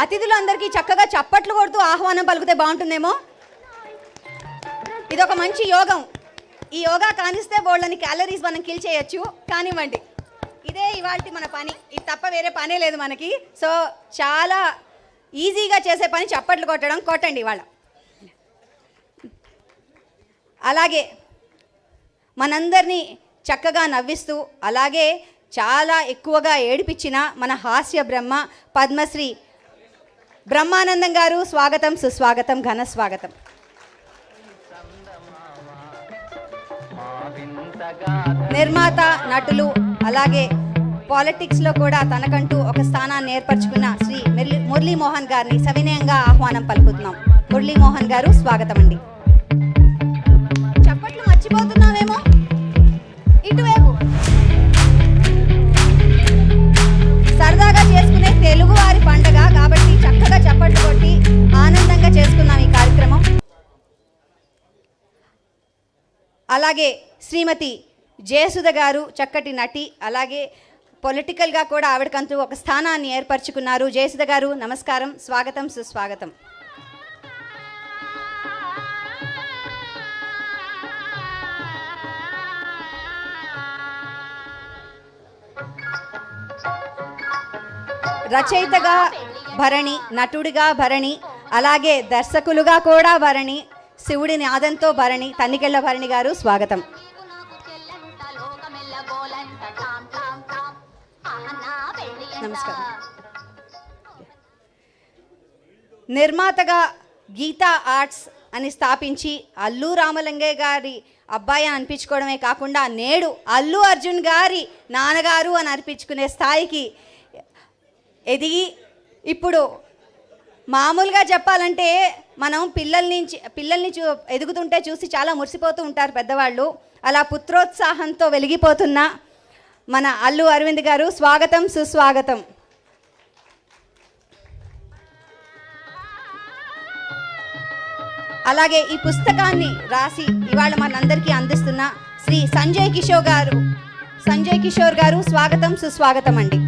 అతిథులందరికీ చక్కగా చప్పట్లు కొడుతూ ఆహ్వానం పలికితే బాగుంటుందేమో. ఇదొక మంచి యోగం. ఈ యోగా కానిస్తే బోళ్ళని క్యాలరీస్ మనం కిల్ చేయొచ్చు. కానివ్వండి, ఇదే ఇవాల్టి మన పని. ఇది తప్ప వేరే పనే లేదు మనకి. సో చాలా ఈజీగా చేసే పని చప్పట్లు కొట్టడం. కొట్టండి ఇవాళ. అలాగే మనందరినీ చక్కగా నవ్విస్తూ అలాగే చాలా ఎక్కువగా ఏడిపించిన మన హాస్య బ్రహ్మ పద్మశ్రీ బ్రహ్మానందం గారు స్వాగతం, సుస్వాగతం, ఘన స్వాగతం. నిర్మాత, నటులు, అలాగే పాలిటిక్స్లో కూడా తనకంటూ ఒక స్థానాన్ని ఏర్పరచుకున్న శ్రీ మురళీమోహన్ గారిని సవినయంగా ఆహ్వానం పలుకుతున్నాం. మురళీమోహన్ గారు స్వాగతం అండి. చప్పట్లు మర్చిపోతున్నామేమో. ఇటువైపు సరదాగా చేసుకునే తెలుగు వారి పండగ కాబట్టి చక్కగా చప్పట్లు కొట్టి ఆనందంగా చేసుకుందాం ఈ కార్యక్రమం. అలాగే శ్రీమతి జయసుధ గారు చక్కటి నటి, అలాగే పొలిటికల్గా కూడా ఆవిడకంటూ ఒక స్థానాన్ని ఏర్పరచుకున్నారు. జయసుధ గారు నమస్కారం, స్వాగతం, సుస్వాగతం. రచయితగా భరణి, నటుడిగా భరణి, అలాగే దర్శకులుగా కూడా భరణి, శివుడి నాదంతో భరణి, తన్నికెళ్ళ భరణి గారు స్వాగతం. నమస్కారం. నిర్మాతగా గీతా ఆర్ట్స్ అని స్థాపించి అల్లు రామలింగయ్య గారి అబ్బాయి అని అనిపించుకోవడమే కాకుండా నేడు అల్లు అర్జున్ గారి నాన్నగారు అని అనిపించుకునే స్థాయికి ఎదిగి, ఇప్పుడు మామూలుగా చెప్పాలంటే మనం పిల్లల్ని ఎదుగుతుంటే చూసి చాలా మురిసిపోతూ ఉంటారు పెద్దవాళ్ళు. అలా పుత్రోత్సాహంతో వెలిగిపోతున్న మన అల్లు అరవింద్ గారు స్వాగతం, సుస్వాగతం. అలాగే ఈ పుస్తకాన్ని రాసి ఇవాళ మనందరికీ అందిస్తున్న శ్రీ సంజయ్ కిషోర్ గారు స్వాగతం, సుస్వాగతం అండి.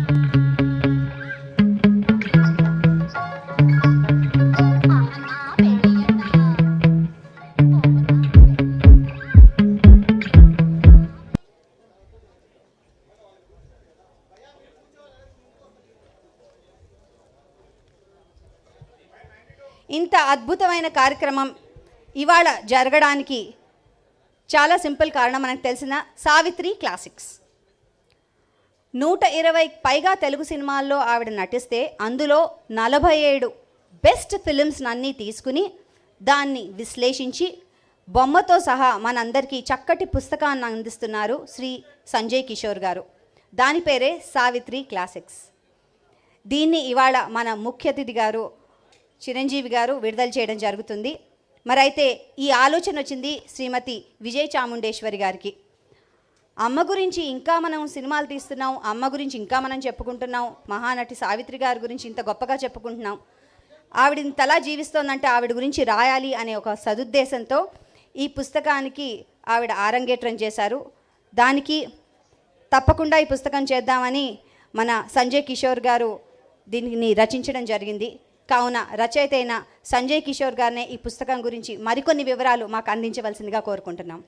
ఇంత అద్భుతమైన కార్యక్రమం ఇవాళ జరగడానికి చాలా సింపుల్ కారణం. మనకు తెలిసిన సావిత్రి క్లాసిక్స్ 120 పైగా తెలుగు సినిమాల్లో ఆవిడ నటిస్తే అందులో 47 బెస్ట్ ఫిలిమ్స్ అన్నీ తీసుకుని దాన్ని విశ్లేషించి బొమ్మతో సహా మనందరికీ చక్కటి పుస్తకాన్ని అందిస్తున్నారు శ్రీ సంజయ్ కిషోర్ గారు. దాని పేరే సావిత్రి క్లాసిక్స్. దీన్ని ఇవాళ మన ముఖ్య అతిథి గారు చిరంజీవి గారు విడుదల చేయడం జరుగుతుంది. మరైతే ఈ ఆలోచన వచ్చింది శ్రీమతి విజయ చాముండేశ్వరి గారికి. అమ్మ గురించి ఇంకా మనం సినిమాలు తీస్తున్నాం, అమ్మ గురించి ఇంకా మనం చెప్పుకుంటున్నాం, మహానటి సావిత్రి గారి గురించి ఇంత గొప్పగా చెప్పుకుంటున్నాం. ఆవిడ ఇంతలా జీవిస్తోందంటే ఆవిడ గురించి రాయాలి అనే ఒక సదుద్దేశంతో ఈ పుస్తకానికి ఆవిడ ఆరంగేట్రం చేశారు. దానికి తప్పకుండా ఈ పుస్తకం చేద్దామని మన సంజయ్ కిషోర్ గారు దీనిని రచించడం జరిగింది. కావున రచయిత అయిన సంజయ్ కిషోర్ గారినే ఈ పుస్తకం గురించి మరికొన్ని వివరాలు మాకు అందించవలసిందిగా కోరుకుంటున్నాం.